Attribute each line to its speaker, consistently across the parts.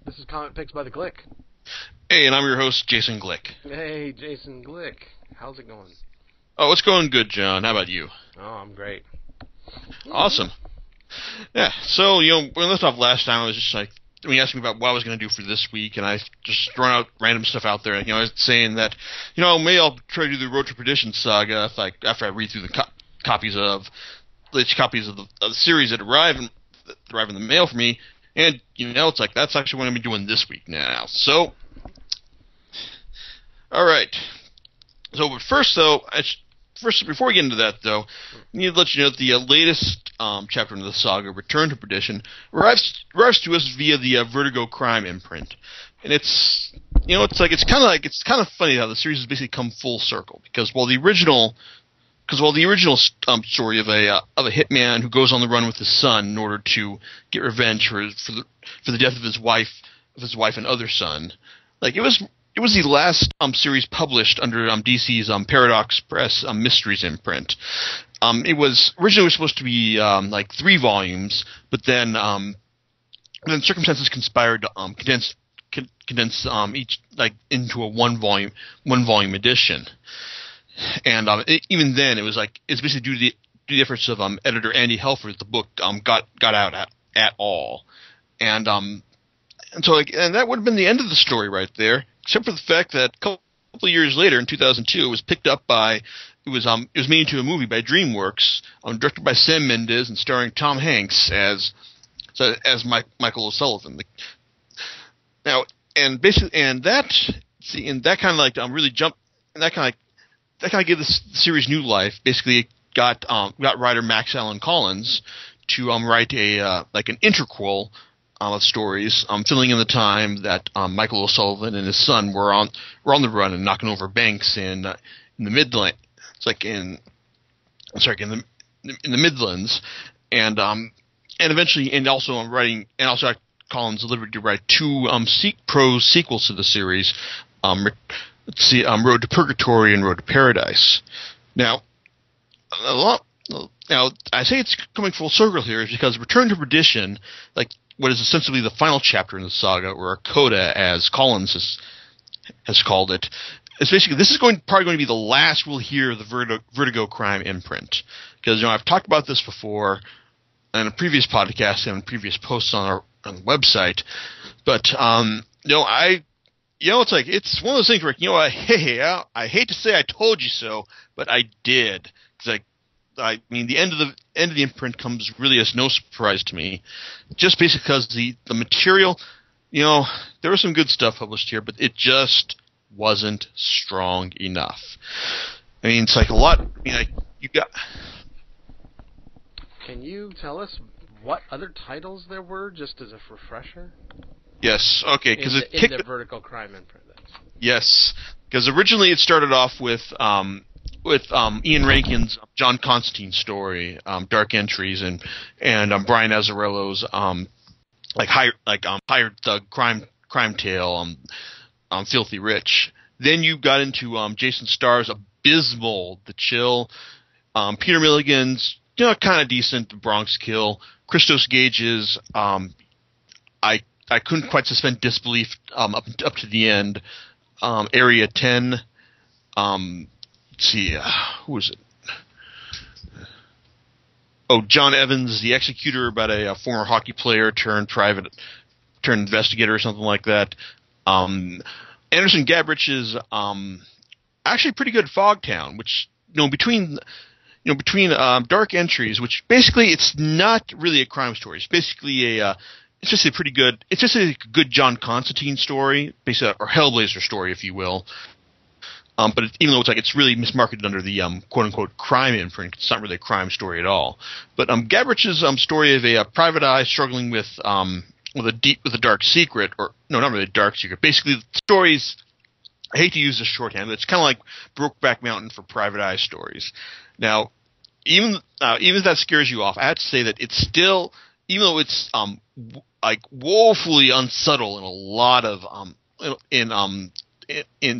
Speaker 1: This is Comic Picks by the Glick.
Speaker 2: Hey, and I'm your host, Jason Glick.
Speaker 1: Hey, Jason Glick. How's it going?
Speaker 2: Oh, it's going good, John. How about you?
Speaker 1: Oh, I'm great.
Speaker 2: Awesome. Yeah, so, when we left off last time, I was just like, when you asked me about what I was going to do for this week, and I just thrown out random stuff out there, I was saying that, maybe I'll try to do the Road to Perdition saga after I read through the copies of the series that arrive in the mail for me, and, it's like, that's actually what I'm going to be doing this week now. So, alright. So, but first, though, before we get into that, though, I need to let you know that the latest chapter in the saga, Return to Perdition, arrives to us via the Vertigo crime imprint, and it's kind of funny how the series has basically come full circle, because while the original story of a hitman who goes on the run with his son in order to get revenge for the death of his wife and other son, it was the last series published under DC's Paradox Press Mysteries imprint. It was originally supposed to be 3 volumes, but then circumstances conspired to condense each into a one volume edition. And even then, it's basically due to the efforts of editor Andy Helfer that the book got out at all, and that would have been the end of the story right there, except for the fact that a couple of years later, in 2002, it was picked up by it was made into a movie by DreamWorks, directed by Sam Mendes and starring Tom Hanks as Michael O'Sullivan. Now, and that kind of really jumped, and that kind of gave the series new life. Basically, it got writer Max Allan Collins to write an interquel of stories, filling in the time that Michael O'Sullivan and his son were on the run and knocking over banks in the Midland. In the Midlands, and eventually, and also Collins delivered to write 2 prose sequels to the series. Road to Purgatory and Road to Paradise. Now, I say it's coming full circle here is because Return to Perdition, what is essentially the final chapter in the saga, or a coda, as Collins has called it, is basically this is probably going to be the last we'll hear of the Vertigo crime imprint. Because I've talked about this before in a previous podcast and previous posts on the website, but it's one of those things where, I hate to say I told you so, but I did. Because the end of the imprint comes really as no surprise to me, just basically because the material, there was some good stuff published here, but it just wasn't strong enough. It's a lot. You got.
Speaker 1: Can you tell us what other titles there were, just as a refresher?
Speaker 2: Yes. Okay. Because
Speaker 1: in the Vertigo crime imprint.
Speaker 2: Yes, because originally it started off with Ian Rankin's John Constantine story, Dark Entries, and Brian Azzarello's hired thug crime tale, Filthy Rich. Then you got into Jason Starr's abysmal The Chill, Peter Milligan's kind of decent The Bronx Kill, Christos Gage's I couldn't quite suspend disbelief up to the end. Area 10. Let's see, who was it? Oh, John Evans, The Executor, about a former hockey player turned investigator or something like that. Anderson Gabrich's actually pretty good Fogtown, which between Dark Entries, which basically it's not really a crime story. It's basically it's just a good John Constantine story, basically, or Hellblazer story, if you will. But even though it's really mismarketed under the quote-unquote crime imprint, it's not really a crime story at all. But Gabrich's story of a private eye struggling with a dark secret, or no, not really a dark secret. Basically, the stories. I hate to use this shorthand, but it's kind of like Brokeback Mountain for private eye stories. Now, even if that scares you off, I have to say that it's still, even though it's woefully unsubtle in a lot of in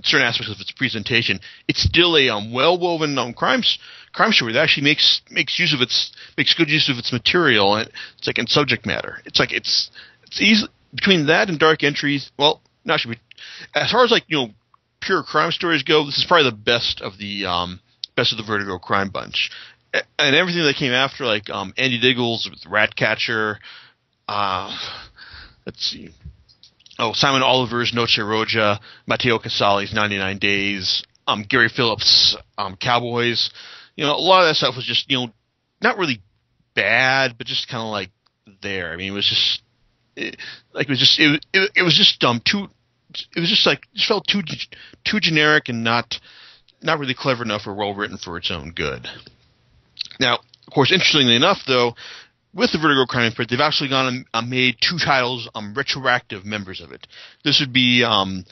Speaker 2: certain aspects of its presentation, it's still a well-woven crime story that actually makes good use of its material and and subject matter. It's between that and Dark Entries, well, not should be. As far as like pure crime stories go, this is probably the best of the Vertigo crime bunch. And everything that came after, like Andy Diggle's with Ratcatcher, let's see, Simon Oliver's Noche Roja, Matteo Casali's 99 Days, Gary Phillips' Cowboys. A lot of that stuff was just not really bad, but just kind of like there. I mean, it was just it was just dumb. It was just like just felt too generic and not really clever enough or well written for its own good. Now, of course, interestingly enough, though, with the Vertigo crime imprint, they've actually gone and made two titles retroactive members of it. This would be A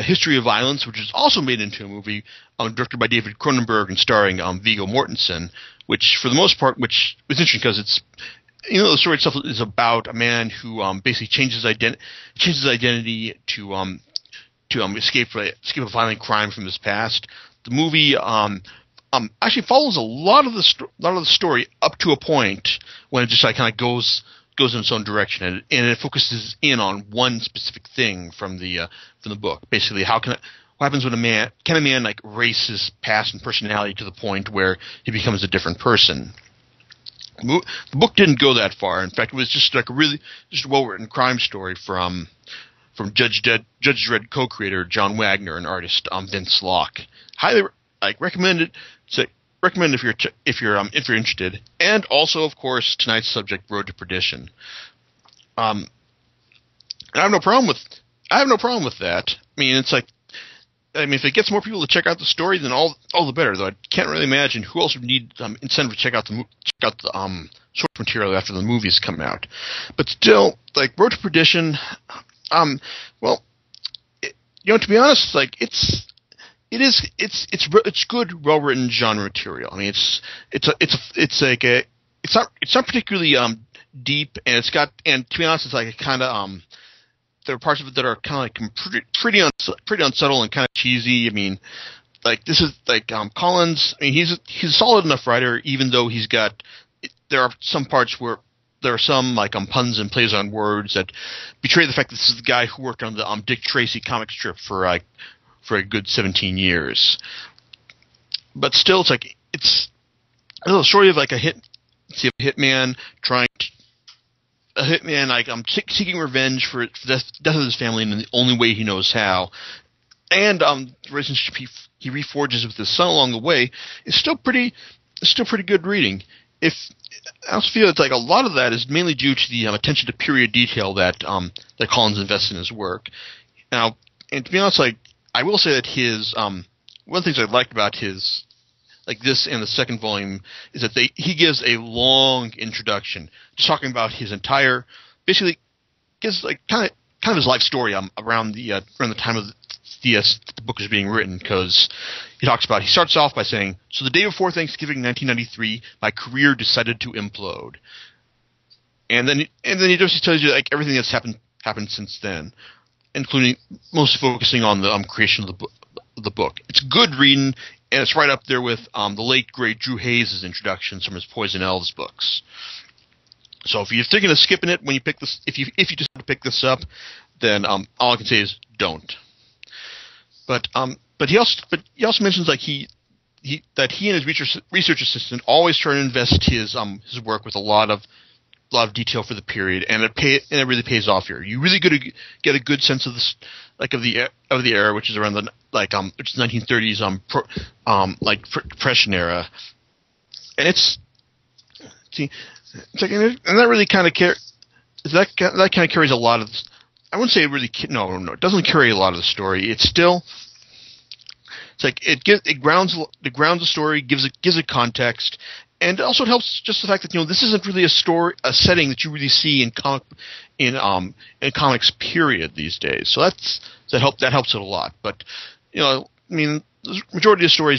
Speaker 2: History of Violence, which is also made into a movie directed by David Cronenberg and starring Viggo Mortensen, which for the most part, which was interesting because it's the story itself is about a man who basically changes his identity to escape a violent crime from his past. The movie actually follows a lot of the story up to a point when it just like kind of goes in its own direction, and it focuses in on one specific thing from the book. Basically, what happens when a man like erase his past and personality to the point where he becomes a different person. The book didn't go that far. In fact, it was just like a really just well-written crime story from Judge Dredd co-creator John Wagner and artist Vince Locke. Highly recommend it. Recommend if you're interested. And also, of course, tonight's subject, Road to Perdition. And I have no problem with that. I mean, if it gets more people to check out the story, then all the better. Though I can't really imagine who else would need incentive to check out the source material after the movies come out. But still, like Road to Perdition, to be honest, like it's good, well written genre material. I mean, it's not particularly deep, and to be honest, it's like a kind of there are parts of it that are kind of like pretty unsubtle and kind of cheesy. I mean, like this is like Collins. I mean, he's a solid enough writer, even though there are some parts where there are some like puns and plays on words that betray the fact that this is the guy who worked on the Dick Tracy comic strip for a good 17 years. But still, it's a little story of like a hitman seeking revenge for the death of his family in the only way he knows how, and the relationship he reforges with his son along the way is still pretty good reading. I also feel it's like a lot of that is mainly due to the attention to period detail that Collins invests in his work. Now, and to be honest, like I will say that his one of the things I liked about his like this and the second volume is that he gives a long introduction, just talking about his entire, basically gives like kind of his life story around the time of the book is being written, because he starts off by saying, so the day before Thanksgiving 1993, my career decided to implode, and then he just tells you like everything that's happened since then, including mostly focusing on the creation of the book. It's good reading, and it's right up there with the late great Drew Hayes' introductions from his Poison Elves books. So if you're thinking of skipping it when you pick this, if you just have to pick this up, then all I can say is don't. But he also mentions like that he and his research assistant always try to invest his work with a lot of detail for the period, and it really pays off here. You really get a good sense of this, like of the era, which is around the which is 1930s Depression era, and and that really kind of that kind of carries a lot of. I wouldn't say it really. No, it doesn't carry a lot of the story. It's still. It's like it grounds the story, gives it context, and also it helps just the fact that this isn't really a setting that you really see in comics period these days. So that helps it a lot. But I mean, the majority of the story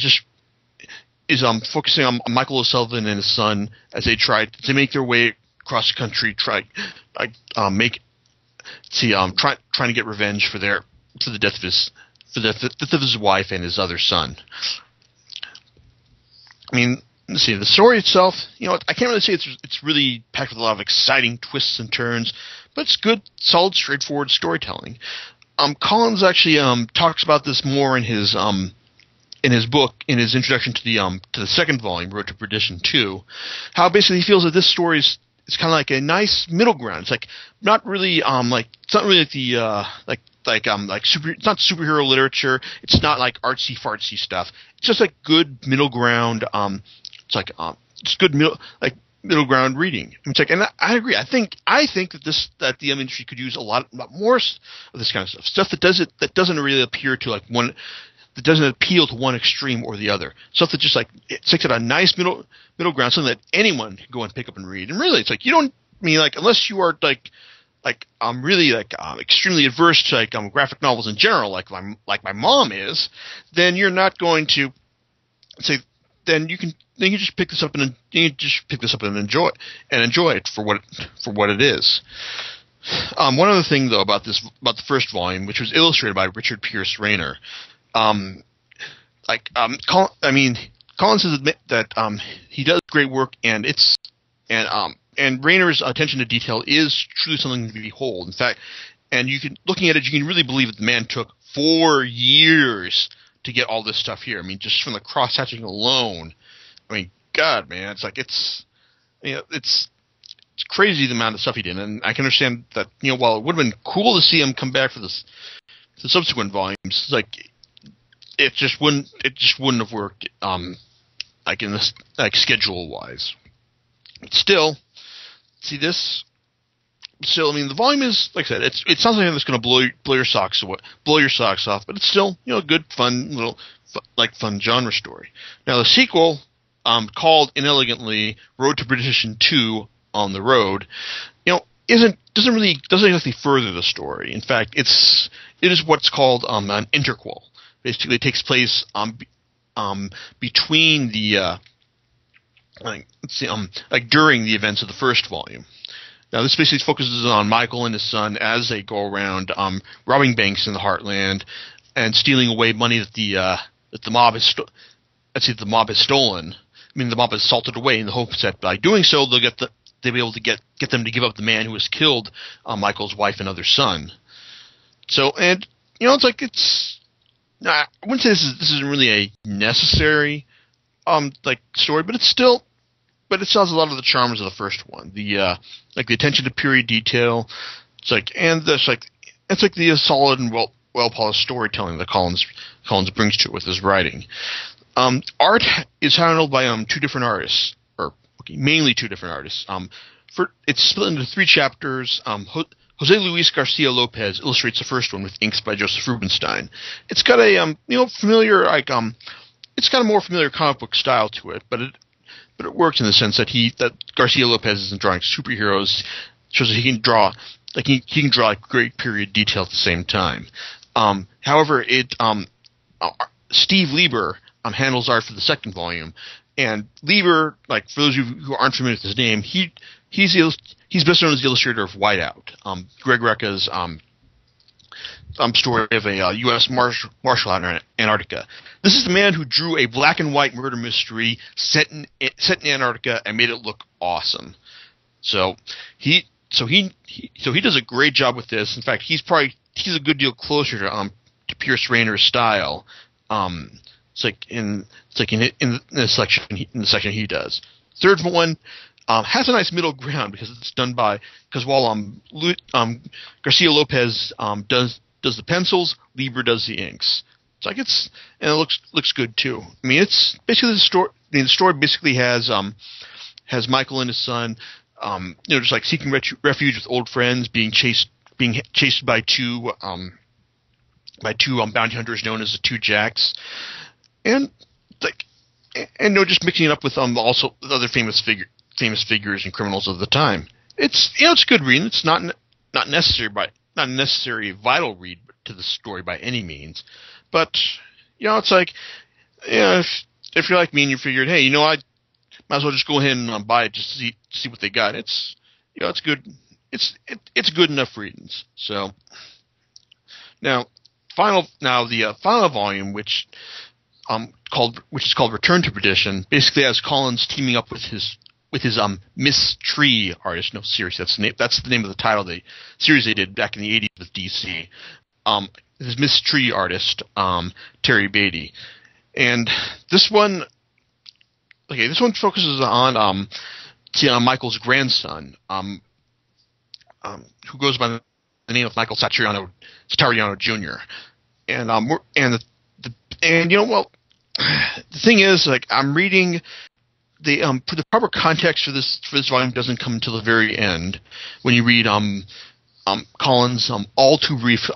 Speaker 2: is focusing on Michael O'Sullivan and his son as they try to make their way across the country, trying to get revenge for the death of his wife and his other son. I mean, let's see, the story itself, I can't really say it's really packed with a lot of exciting twists and turns, but it's good, solid, straightforward storytelling. Collins actually talks about this more in his book, in his introduction to the second volume, Road to Perdition 2, how basically he feels that this story is kind of like a nice middle ground. It's like not really it's not really like the it's not superhero literature. It's not like artsy fartsy stuff. It's just like good middle ground. It's good middle ground reading. It's like, and I agree. I think that the industry could use a lot more of this kind of stuff that doesn't really appear to like one. That doesn't appeal to one extreme or the other. Stuff that just like it sticks at a nice middle ground, something that anyone can go and pick up and read. And really, it's like you don't unless you are really extremely adverse to graphic novels in general, like my mom is, then you're not going to say. Then you just pick this up and enjoy it for what it is. One other thing though about the first volume, which was illustrated by Richard Pierce Rayner. Collins has admit that he does great work, and Rayner's attention to detail is truly something to behold. In fact, and looking at it, you can really believe that the man took 4 years to get all this stuff here. I mean, just from the cross hatching alone. I mean, God, man, it's crazy the amount of stuff he did, and I can understand that. While it would have been cool to see him come back for the subsequent volumes, it just wouldn't have worked in this schedule wise. Still, see this. Still, I mean, the volume is, like I said, it's not something that's going to blow your socks off, but it's still a good, fun little fun genre story. Now the sequel, called inelegantly Road to Perdition 2 on the Road, doesn't exactly further the story. In fact, it is what's called an interquel. Basically, it takes place between the during the events of the first volume. Now, this basically focuses on Michael and his son as they go around robbing banks in the Heartland and stealing away money that the mob has stolen. I mean, the mob has salted away in the hopes that by doing so they'll be able to get them to give up the man who has killed Michael's wife and other son. So, and I wouldn't say this isn't really a necessary story, but it still has a lot of the charms of the first one. The attention to period detail. It's the solid and well polished storytelling that Collins brings to it with his writing. Art is handled by two different artists, mainly two different artists. It's split into 3 chapters. Jose Luis Garcia Lopez illustrates the first one with inks by Joseph Rubinstein. It's got a familiar it's got a more familiar comic book style to it, but it works in the sense that Garcia Lopez isn't drawing superheroes. Shows that he can draw great period detail at the same time. However, Steve Lieber handles art for the second volume, and Lieber, for those of you who aren't familiar with his name, he's best known as the illustrator of Whiteout, Greg Rucka's story of a U.S. martial out in Antarctica. This is the man who drew a black and white murder mystery set in Antarctica and made it look awesome. So he does a great job with this. In fact, he's a good deal closer to Pierce Rayner's style. In the section he does. Third one has a nice middle ground because while Garcia Lopez does the pencils, Lieber does the inks. And it looks good too. I mean, it's basically the story. I mean, the story basically has Michael and his son, just seeking refuge with old friends, being chased by two bounty hunters known as the Two Jacks, and just mixing it up with also other famous figures and criminals of the time. It's good reading. It's not a necessary vital read to the story by any means, but if you're like me and you figured, hey, I might as well just go ahead and buy it just to see what they got. It's good. It's good enough readings. So now the final volume, which which is called Return to Perdition, basically has Collins teaming up with his Miss Tree artist. No, seriously, that's the name of the title of the series they did back in the 80s with DC. His Miss Tree artist, Terry Beatty. And this one focuses on Michael's grandson, who goes by the name of Michael Satriano Jr. And the thing is, like, I'm reading the proper context for this volume doesn't come until the very end when you read Collins' all too brief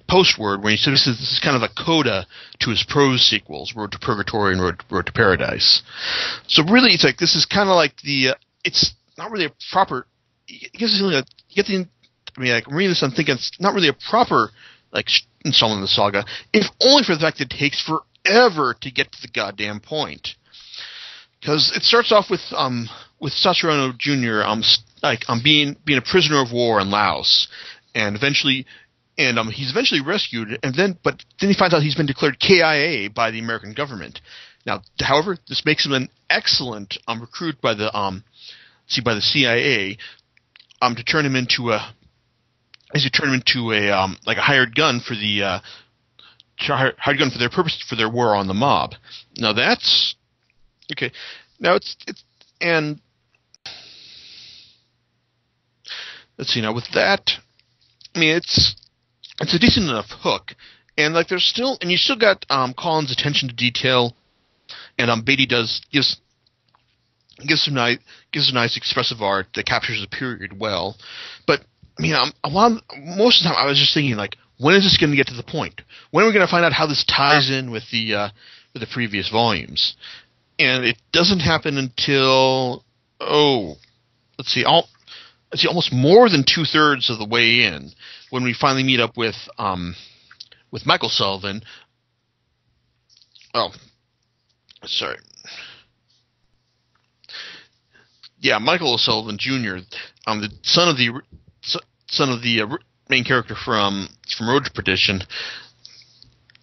Speaker 2: postword, where he says this is kind of a coda to his prose sequels, Road to Purgatory and Road to Paradise. So really, it's like this is kind of like it's not really a proper. I'm reading this, I'm thinking it's not really a proper installment of the saga, if only for the fact that it takes forever to get to the goddamn point. Because it starts off with Satriano Jr. Being a prisoner of war in Laos, and he's eventually rescued, but then he finds out he's been declared KIA by the American government. Now, however, this makes him an excellent recruit by the CIA to turn him into a hired gun for their purpose, for their war on the mob. Now that's okay. Now it's and let's see. Now with that, I mean it's a decent enough hook, and you still got Collins' attention to detail, and Beatty gives some nice expressive art that captures the period well. But I mean, most of the time I was just thinking, like, when is this going to get to the point? When are we going to find out how this ties in with the previous volumes? And it doesn't happen until almost more than 2/3 of the way in, when we finally meet up with Michael Sullivan. Oh, sorry. Yeah, Michael O'Sullivan Jr., the son of the main character from Road to Perdition.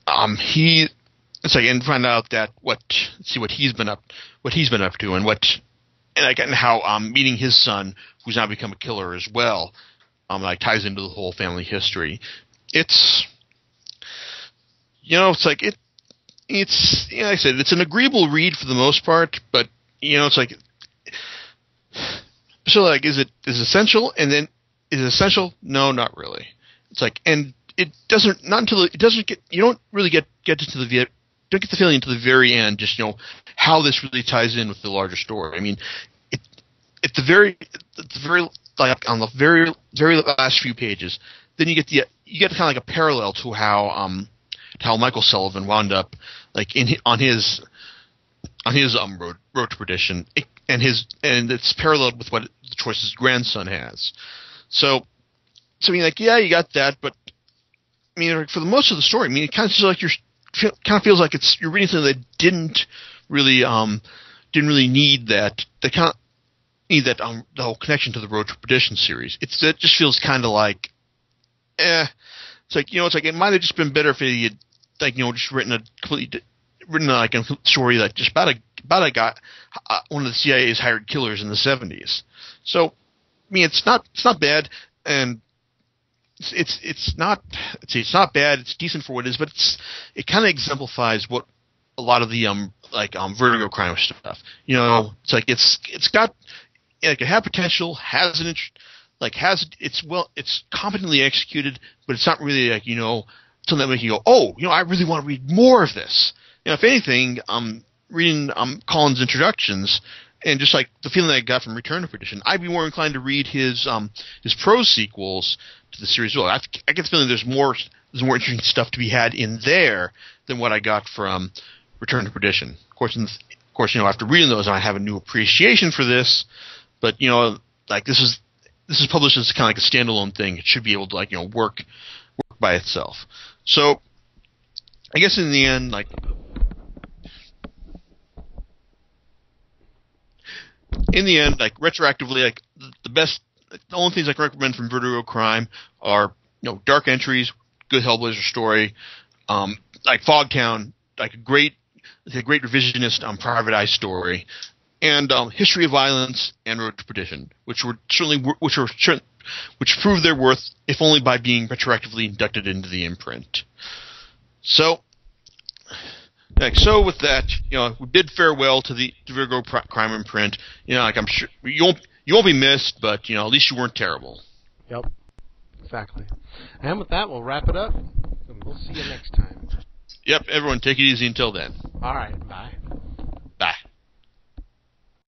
Speaker 2: And find out that what he's been up to, and how meeting his son, who's now become a killer as well, ties into the whole family history. It's like I said, it's an agreeable read for the most part, but it's like. So, like, is it essential? And then, is it essential? No, not really. It's like, and it doesn't get, you don't really get get the feeling until the very end, just how this really ties in with the larger story. I mean, at the very on the very last few pages, then you get kind of like a parallel to how Michael Sullivan wound up on his road to perdition, and it's paralleled with what the choice his grandson has. So I mean, you got that, but I mean, for the most of the story, I mean, it kind of feels like you're reading something that didn't really need that. They kind of need that the whole connection to the Road to Perdition series. It just feels kind of like, It's like it might have just been better if he had just written a story just about a guy, one of the CIA's hired killers in the 70s. So I mean, it's not bad, and it's not bad. It's decent for what it is, but it kind of exemplifies what a lot of the Vertigo crime stuff. It's got it had potential, it's competently executed, but it's not really something that makes you go, I really want to read more of this. If anything, reading Collins' introductions and just the feeling that I got from Return to Perdition, I'd be more inclined to read his prose sequels to the series. Well, I get the feeling there's more interesting stuff to be had in there than what I got from Return to Perdition. Of course, after reading those, I have a new appreciation for this. But this is published as kind of like a standalone thing. It should be able to work by itself. So I guess in the end, retroactively, the only things I can recommend from Vertigo Crime are, dark entries, good Hellblazer story, like Fogtown, like a great revisionist private eye story, and History of Violence and Road to Perdition, which proved their worth, if only by being retroactively inducted into the imprint. So with that, we bid farewell to the Vertigo crime imprint. Like I'm sure you won't be missed, but at least you weren't terrible.
Speaker 1: Yep, exactly. And with that, we'll wrap it up, and we'll see you next time.
Speaker 2: Yep, everyone, take it easy until then.
Speaker 1: All right, bye.